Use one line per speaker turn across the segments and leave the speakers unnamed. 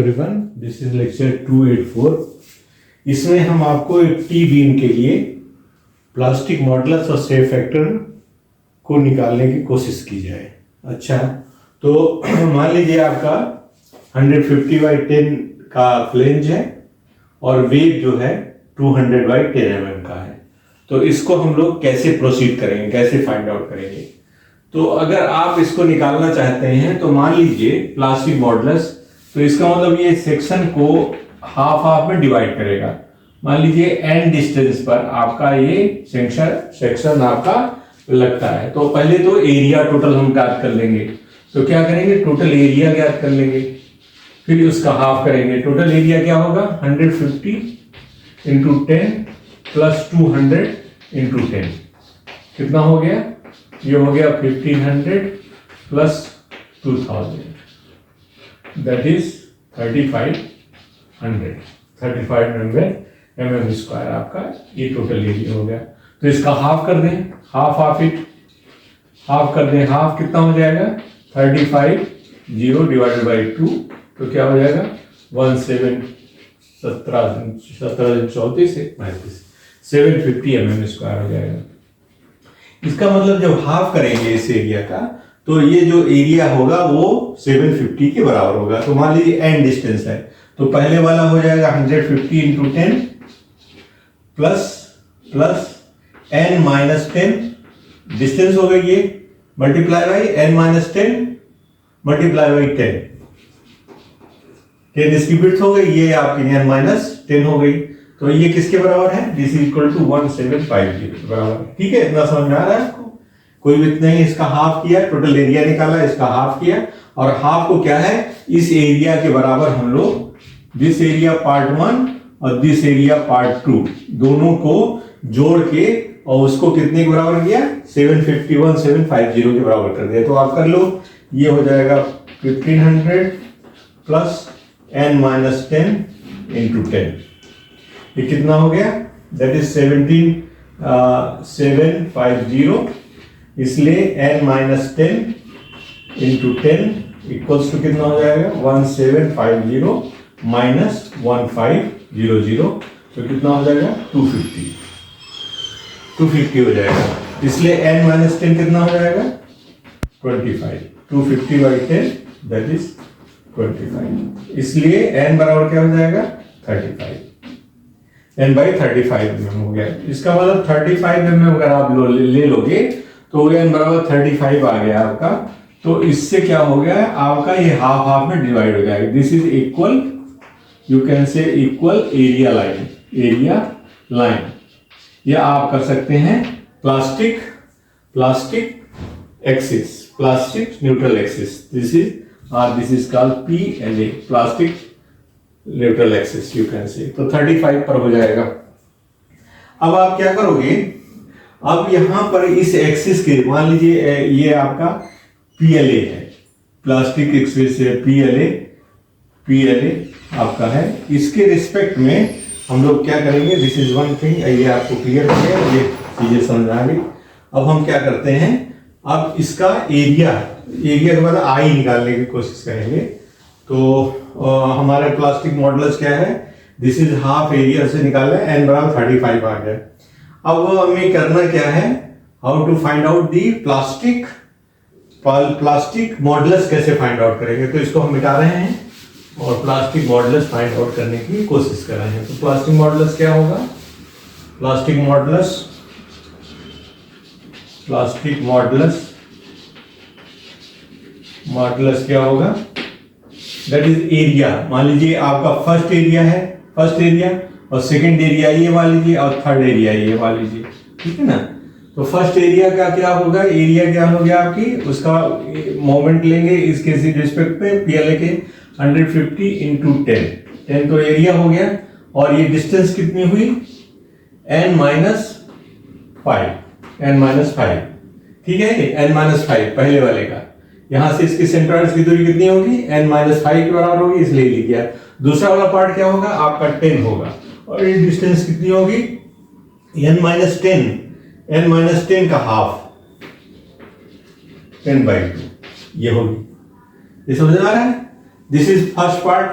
Everyone, this is lecture 284। इसमें हम आपको एक टी बीम के लिए प्लास्टिक मॉडुलस और शेप फैक्टर को निकालने की कोशिश की जाए। अच्छा, तो मान लीजिए आपका 150/10 का फ्लेंज है और वेट जो है 200/10 mm का है। तो इसको हम लोग कैसे प्रोसीड करेंगे, कैसे फाइंड आउट करेंगे? तो अगर आप इसको निकालना चाहते हैं तो मान लीजिए प्लास्टिक मॉडुलस, तो इसका मतलब ये सेक्शन को हाफ हाफ में डिवाइड करेगा। मान लीजिए एन डिस्टेंस पर आपका ये सेक्शन आपका लगता है। तो पहले तो एरिया टोटल हम ज्ञात कर लेंगे। तो क्या करेंगे, टोटल एरिया ज्ञात कर लेंगे, फिर उसका हाफ करेंगे। टोटल एरिया क्या होगा, 150 × 10 + 200 × 10 कितना हो गया? ये हो गया 1500 + 2000, दैट इज 3500 mm²। आपका ये टोटल एरिया हो गया। तो इसका हाफ कर दें, हाफ कितना हो जाएगा? 35 0 / 2, तो क्या हो जाएगा? 750 mm² हो जाएगा। इसका मतलब जब हाफ करेंगे इस एरिया का, तो ये जो एरिया होगा वो 750 के बराबर होगा। तो मान लीजिए एन डिस्टेंस है, तो पहले वाला हो जाएगा 150 × 10 प्लस n-10 डिस्टेंस हो गई ये, multiply by n-10 multiply by 10 इसकी विड्थ हो गई, ये आपकी n-10 हो गई। तो ये किसके बराबर है? दिस इज इक्वल टू 1750 के बराबर। ठीक है, इतना समझ में आ रहा है आपको? कोई विथ नहीं, इसका हाफ किया, टोटल एरिया निकाला, इसका हाफ किया, और हाफ को क्या है, इस एरिया के बराबर हम लोग दिस एरिया पार्ट 1 और दिस एरिया पार्ट 2 दोनों को जोड़ के और उसको कितने के बराबर किया? 1750 के बराबर कर दिया। तो आप कर लो, ये हो जाएगा 1500 + n-10 × 10। ये कितना हो गया? दैट इज 750, इसलिए n-10 × 10 इक्वल्स टू कितना हो जाएगा? 1750 - 1500, तो कितना हो जाएगा? 250 हो जाएगा। इसलिए n-10 कितना हो जाएगा? 25। 250/10 दैट इज 25। इसलिए n बराबर क्या हो जाएगा? 35। n/35 mm हो गया। इसका मतलब 35 mm अगर आप ले लोगे तो n बराबर 35 आ गया आपका। तो इससे क्या हो गया आपका, ये हाफ हाफ में डिवाइड हो जाएगा। This is equal, you can say equal area line. या आप कर सकते हैं plastic neutral axis. This is called PLA, plastic neutral axis you can say. तो 35 पर हो जाएगा। अब आप क्या करोगे, अब यहां पर इस एक्सिस के, मान लीजिए ये आपका PLA है, प्लास्टिक एक्सिस है, PLA आपका है। इसके रिस्पेक्ट में हम लोग क्या करेंगे, दिस इज वन थिंग, ये आपको क्लियर हो गया, ये चीजें समझ आ गई। अब हम क्या करते हैं, अब इसका एरिया के बाद आई निकालने की कोशिश करेंगे। तो हमारे प्लास्टिक मॉडुलस क्या है? दिस इज हाफ एरिया से निकाला है, n बराबर 35 आ गया। अब हमें करना क्या है, how to find out the plastic modulus कैसे फाइंड आउट करेंगे? तो इसको हम मिटा रहे हैं और प्लास्टिक मॉडुलस फाइंड आउट करने की कोशिश कर रहे हैं। तो प्लास्टिक मॉडुलस क्या होगा? प्लास्टिक मॉडुलस क्या होगा? That is area. मान लीजिए आपका फर्स्ट एरिया और सेकंड एरिया ये मान लीजिए, और थर्ड एरिया ये मान लीजिए। ठीक है ना? तो फर्स्ट एरिया का क्या होगा, एरिया क्या हो गया आपकी, उसका मोमेंट लेंगे इसके रिस्पेक्ट पे, PLA के 150 × 10 तो एरिया हो गया। और ये डिस्टेंस कितनी हुई? n-5। ठीक है, n-5 पहले वाले का। यहां से इसकी सेंट्रॉइड्स की दूरी कितनी होगी? n-5 के बराबर होगी, इसलिए लिख दिया। दूसरा वाला पार्ट क्या होगा आपका? 10 होगा। और ये डिस्टेंस कितनी होगी? n-10 का हाफ 10/2 ये होगी। ये समझ आ रहा है? दिस इज फर्स्ट पार्ट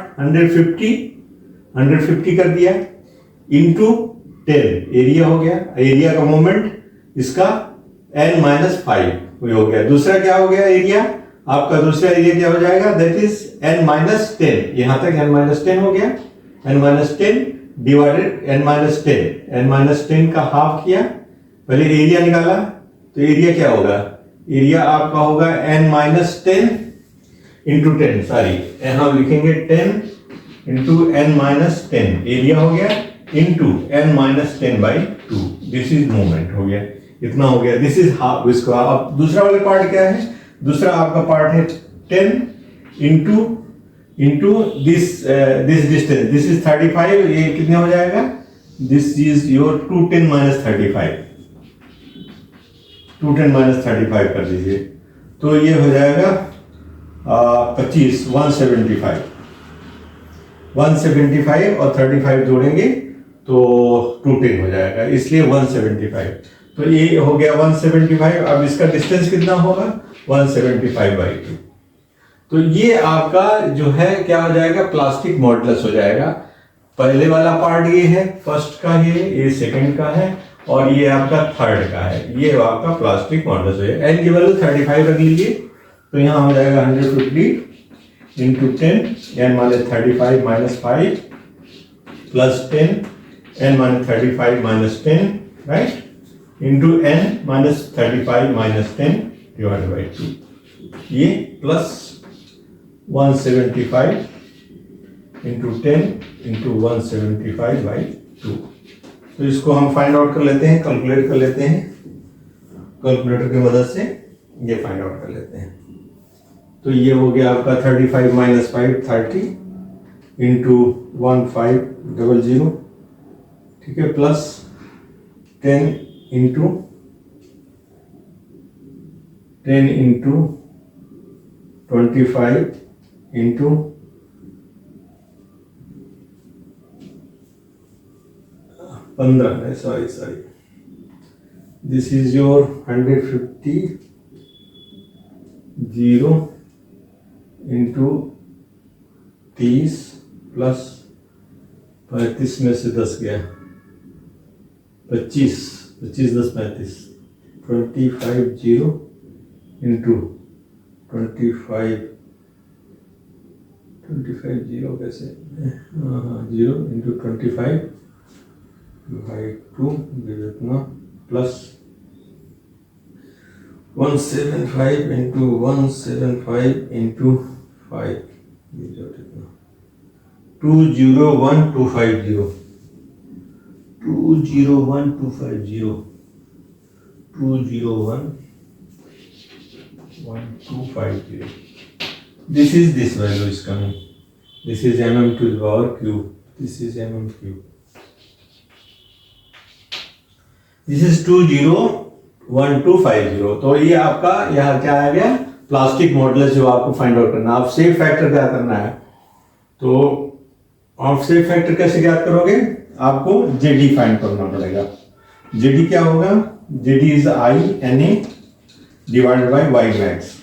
150 कर दिया इंटू 10 एरिया हो गया, एरिया का मोमेंट इसका n-5 हो गया। दूसरा क्या हो गया एरिया आपका, दूसरा एरिया क्या हो जाएगा, दैट इज n-10, यहां तक n-10 हो गया, n-10 डिवाइडेड n-10 का हाफ किया, पहले एरिया निकाला तो एरिया क्या होगा, एरिया आपका होगा n-10 इंटू 10, सॉरी यहां लिखेंगे 10 इंटू n-10, एरिया हो गया into n-10/2, this is moment हो गया, इतना हो गया, दिस इज हाफ इसका। अब दूसरा वाला पार्ट क्या है, दूसरा आपका पार्ट है 10 into this distance, this is 35, ये कितने हो जाएगा, दिस इज योर 210-35, 210-35 कर दीजिए, तो ये हो जाएगा 175 और 35 जोड़ेंगे तो 210 हो जाएगा, इसलिए 175, तो ये हो गया 175। अब इसका डिस्टेंस कितना होगा, 175/2, तो ये आपका जो है क्या हो जाएगा, प्लास्टिक मॉडुलस हो जाएगा। पहले वाला पार्ट ये है, फर्स्ट का ये सेकंड का है, और ये आपका थर्ड का है, ये आपका प्लास्टिक मॉडुलस हो जाएगा। एन की वैल्यू 35 रख लीजिए, तो यहाँ हो जाएगा 150 into 10 n-35 plus 10 n-35 right, into n-35 डिवाइड/2, ये प्लस 175 इंटू 10 इंटू 175/2। तो इसको हम फाइंड आउट कर लेते हैं, कैलकुलेट कर लेते हैं, कैलकुलेटर की मदद से ये फाइंड आउट कर लेते हैं। तो ये हो गया आपका 35 - 5 30 इंटू 1500, ठीक है, plus 10 into 25 into 15, sorry this is your 150 0 into 30 plus 35 में से 10 गया 25 10 35 25 0 इंटू 25 0 कैसे, हाँ 0 इंटू 25/2 इतना, plus 175 into 175 into 5, 201,250 201,250 201,250, this is this value is coming, this is mm to the power cube, this is mm cube, this is 201,250। तो ये आपका यहाँ क्या आ गया, प्लास्टिक मॉडुलस जो आपको फाइंड आउट करना है। आप सेफ फैक्टर क्या करना है, तो आप सेफ फैक्टर कैसे ज्ञात करोगे, आपको जेडी फाइंड करना पड़ेगा। जेडी क्या होगा, z d is INA divided by y max.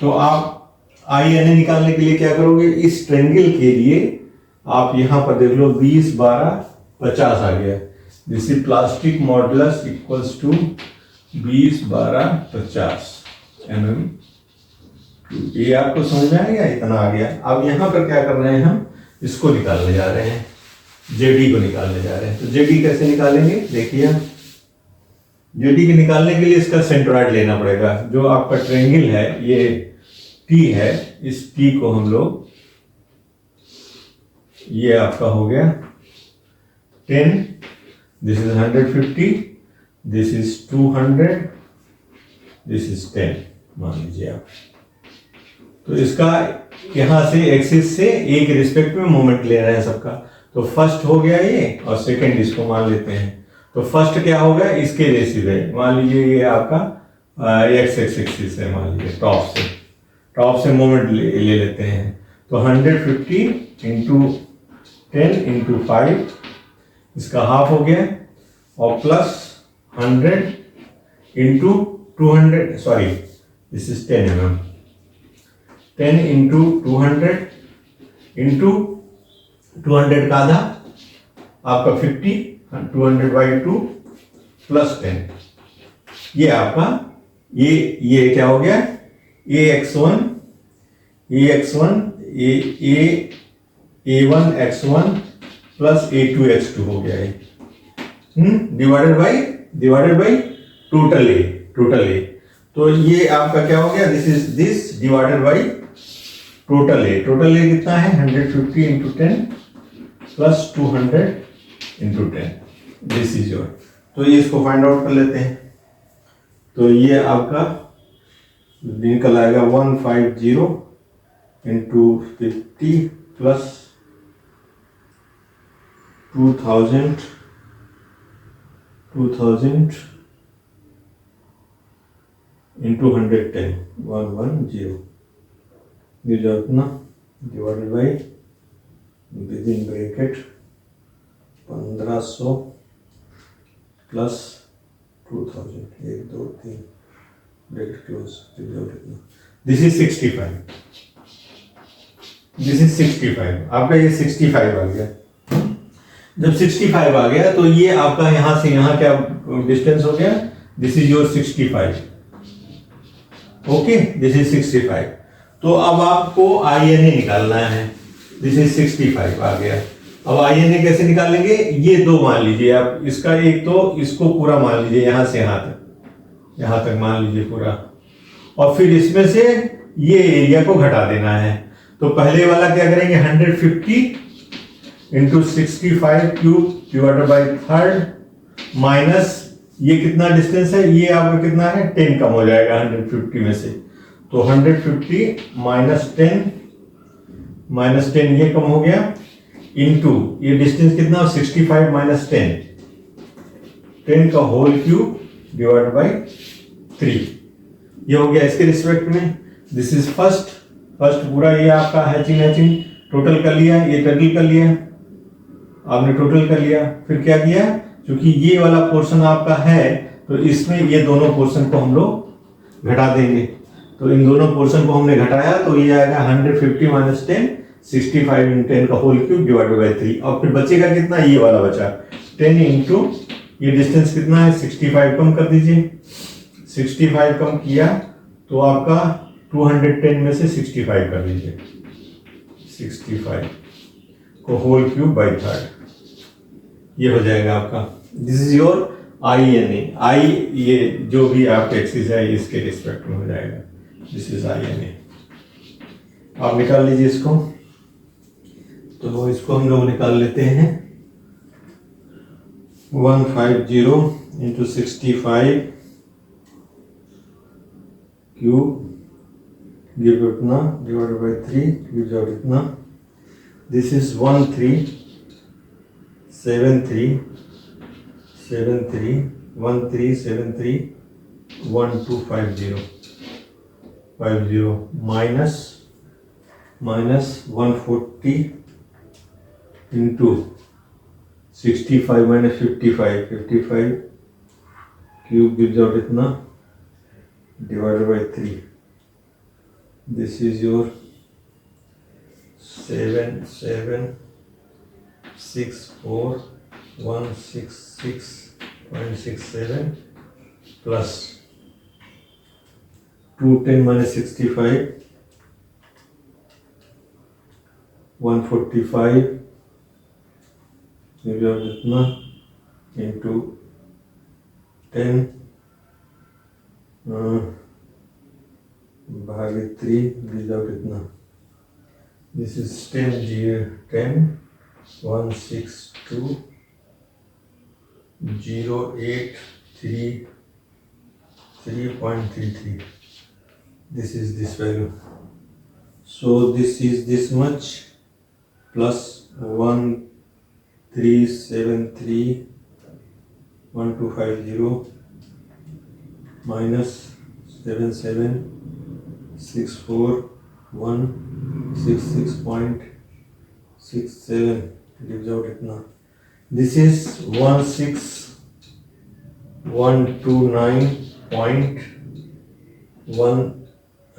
तो आप INA निकालने के लिए क्या करोगे, इस ट्रायंगल के लिए आप यहां पर देख लो 20 12 50 आ गया, this is plastic modulus equals to 20 12 50 mm। ये आपको समझ में आ गया, इतना आ गया। अब यहां पर क्या कर रहे हैं, हम इसको निकालने जा रहे हैं, जेडी को निकालने जा रहे हैं। तो जेडी कैसे निकालेंगे, देखिए जेडी के निकालने के लिए इसका सेंट्रॉइड लेना पड़ेगा। जो आपका ट्रायंगल है ये टी है, इस टी को हम लोग, ये आपका हो गया 10, this is 150, this is 200, this is 10 मान लीजिए आप। तो इसका यहां से एक्सिस से एक रिस्पेक्ट में मोमेंट ले रहे हैं सबका। तो फर्स्ट हो गया ये, और सेकंड इसको मान लेते हैं। तो फर्स्ट क्या होगा, इसके रेसिव है, मान लीजिए ये आपका एक्स एक्सिस है, मान लीजिए टॉप से मोमेंट ले लेते हैं। तो 150 इंटू 10 इंटू 5, इसका हाफ हो गया, और plus 100 into 200, sorry this is 10 mm, 10 into 200 into 200 का आधा आपका 50, 200/2 प्लस 10, ये आपका ये क्या हो गया, a1 a1x1 प्लस a2x2 हो गया है, डिवाइडेड बाई टोटल ए। तो ये आपका क्या हो गया, this divided by total A कितना है, 150 into 10 plus 200 into 10, this is your. तो ये इसको फाइंड आउट कर लेते हैं। तो ये आपका निकल आएगा 150 इंटू 50 प्लस 2000 इंटू 110, 110 ये जो अपना divided by with in bracket 1500 plus 2000, 1 2 3 bracket close, this is 65, आपका ये 65 आ गया। जब 65 आ गया तो ये आपका यहां से यहां क्या डिस्टेंस हो गया, this is your 65, okay, this is 65। तो अब आपको INA निकालना है, दिस इज 65 आ गया। अब INA कैसे निकालेंगे, ये दो मान लीजिए आप, इसका एक तो इसको पूरा मान लीजिए, यहां से यहां तक मान लीजिए पूरा, और फिर इसमें से ये एरिया को घटा देना है। तो पहले वाला क्या करेंगे, 150 into 65 cube divided by third minus ये कितना डिस्टेंस है, ये आपका कितना है, 10 कम हो जाएगा 150 में से। तो 150 माइनस 10 ये कम हो गया, इंटू ये डिस्टेंस कितना, 65 माइनस 10 का होल क्यूब डिवाइडेड बाई 3, ये हो गया इसके रिस्पेक्ट में। दिस इज फर्स्ट पूरा ये आपका हैचिंग टोटल कर लिया, ये टोटल कर लिया, आपने टोटल कर लिया। फिर क्या किया, क्योंकि ये वाला पोर्शन आपका है तो इसमें ये दोनों पोर्शन को हम लोग घटा देंगे। तो इन दोनों पोर्शन को हमने घटाया तो ये आएगा 150 माइनस 10, 65 इन 10 का होल क्यूब डिवाइडेड बाई 3, और फिर बचेगा कितना, ये वाला बचा 10 इंटू ये डिस्टेंस कितना है, 65 कम कर दीजिए, 65 कम किया तो आपका 210 में से 65 कर दीजिए, 65 को होल क्यूब बाई थर्ड, ये हो जाएगा आपका। दिस इज योर INA, ये जो भी आपका एक्सिस है इसके रिस्पेक्ट में हो जाएगा, दिस इज INA। आप निकाल लीजिए इसको, तो इसको हम लोग निकाल लेते हैं। 150 इंटू 65 क्यूब गिव इतना डिवाइडेड बाई 3 गिव आउट इतना, this is 1373 1250 minus 140 into 65 minus 55 cube gives out इतना divided by 3, this is your 7764166.67 plus 210 minus 65 145 इतना इंटू 10 भागे 3 विदाउट इतना, this is 10 162 083.33, this is this value, so this is this much plus 13731250 minus 7764166.67 gives out itna, this is 16129.1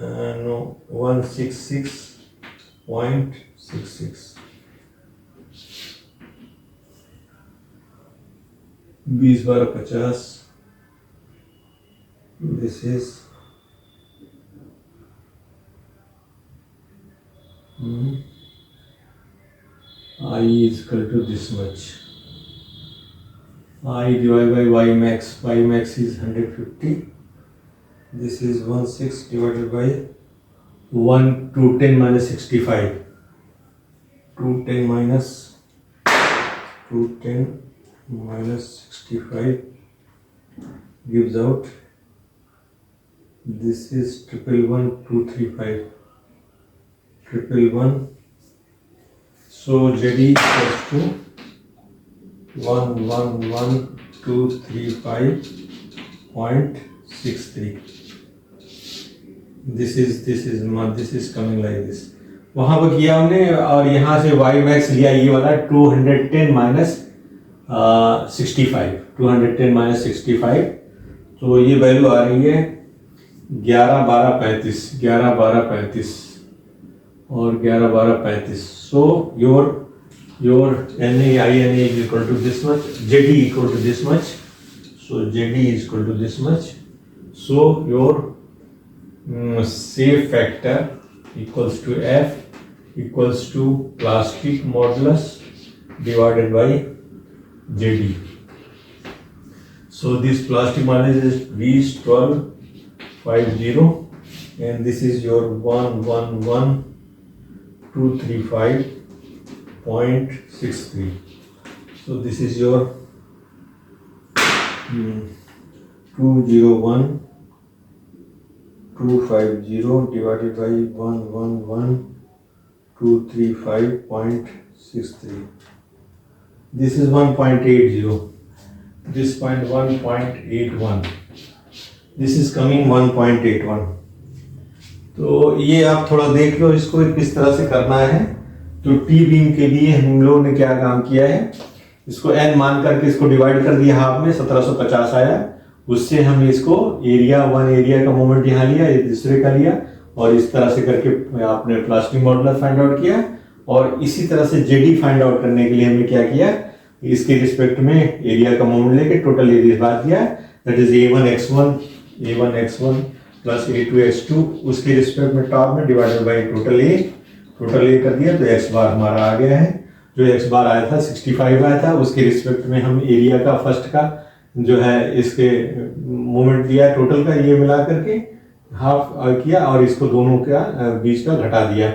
no 166.66 20 12 50. This is I is equal to this much. I divided by y max. Y max is 150. This is 16 divided by 1 to 10 minus 65. 210 minus 65 gives out. This is 111235. 1111. So ZD equals to 111235.63. This is coming like this. वहां पर किया हमने और यहाँ से y max लिया ये वाला 210 minus 65. 210 minus 65. तो ये वैल्यू आ रही है 11 12 35 और 11 12 35. So your NA INA is equal to this much, ZD equal to this much. So ZD is equal to this much. So your safe factor equals to F equals to plastic modulus divided by ZD. So this plastic modulus is V1250 and this is your 111235.63. So this is your 201,250 divided by 111235.63. This is 1.80. This point 1.81. This is coming 1.81. तो ये आप थोड़ा देख लो इसको किस तरह से करना है. तो टी बीम के लिए हम लोगों ने क्या काम किया है, इसको n मान करके इसको डिवाइड कर दिया हाफ में, 1750 आया. उससे हम इसको वन एरिया का मोमेंट यहाँ लिया, ये दूसरे का लिया और इस तरह से करके आपने प्लास्टिक मॉडुलस फाइंड आउट किया. और इसी तरह से जेडी फाइंड आउट करने के लिए हमने क्या किया, इसके रिस्पेक्ट में एरिया का मोमेंट लेके टोटल एरिया बात दिया, that is A1x1 plus A2x2 उसके रिस्पेक्ट में टॉप में डिवाइडेड बाई टोटल ए कर दिया. तो x बार हमारा आ गया है. जो x बार आया था 65 आया था, उसके रिस्पेक्ट में हम एरिया का फर्स्ट का जो है इसके मोमेंट दिया टोटल का, ये मिला करके हाफ किया और इसको दोनों का बीच का घटा दिया,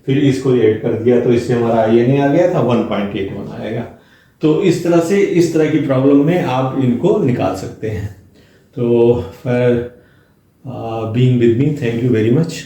फिर इसको ऐड कर दिया. तो इससे हमारा INA आ गया था 1.81 आएगा. तो इस तरह से इस तरह की प्रॉब्लम में आप इनको निकाल सकते हैं. तो for being with me, thank you very much.